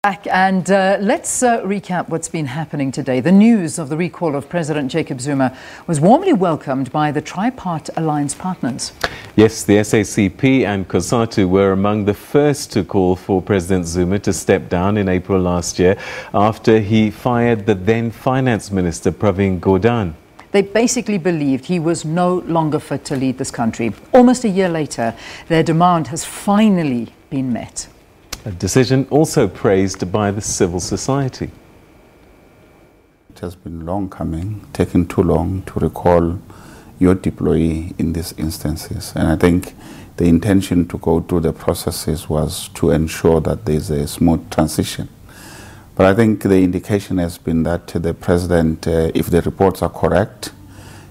Back and let's recap what's been happening today. The news of the recall of President Jacob Zuma was warmly welcomed by the Tripartite alliance partners. Yes, the SACP and COSATU were among the first to call for President Zuma to step down in April last year after he fired the then Finance Minister Pravin Gordhan. They basically believed he was no longer fit to lead this country. Almost a year later, their demand has finally been met. A decision also praised by the civil society. It has been long coming, taken too long to recall your deployee in these instances. And I think the intention to go through the processes was to ensure that there's a smooth transition. But I think the indication has been that the president, if the reports are correct,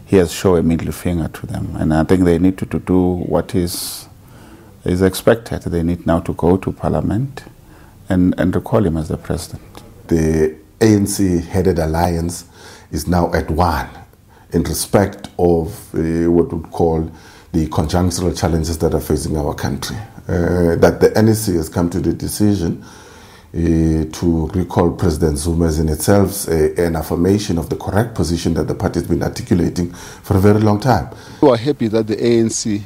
he has shown a middle finger to them. And I think they need to do what is expected. They need now to go to Parliament and recall him as the president. The ANC-headed alliance is now at one in respect of what we would call the conjunctural challenges that are facing our country. That the NEC has come to the decision to recall President Zuma is in itself an affirmation of the correct position that the party has been articulating for a very long time. We are happy that the ANC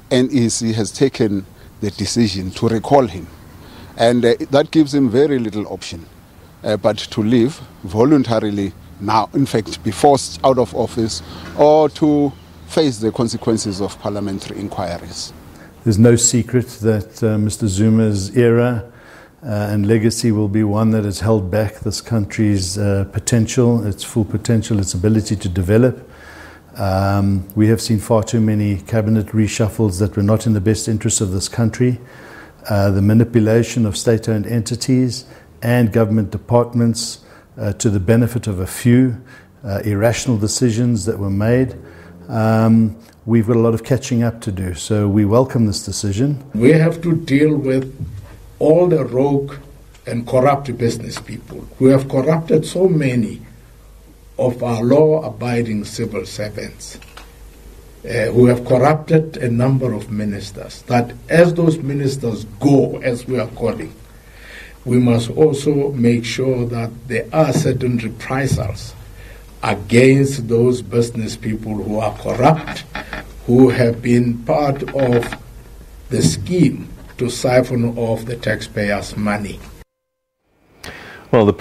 NEC has taken the decision to recall him, and that gives him very little option but to leave voluntarily now, in fact, be forced out of office or to face the consequences of parliamentary inquiries. There's no secret that Mr. Zuma's era and legacy will be one that has held back this country's potential, its full potential, its ability to develop. We have seen far too many cabinet reshuffles that were not in the best interests of this country. The manipulation of state-owned entities and government departments to the benefit of a few, irrational decisions that were made. We've got a lot of catching up to do, so we welcome this decision. We have to deal with all the rogue and corrupt business people who have corrupted so many of our law-abiding civil servants, who have corrupted a number of ministers, that as those ministers go, as we are calling, we must also make sure that there are certain reprisals against those business people who are corrupt, who have been part of the scheme to siphon off the taxpayers' money. Well, the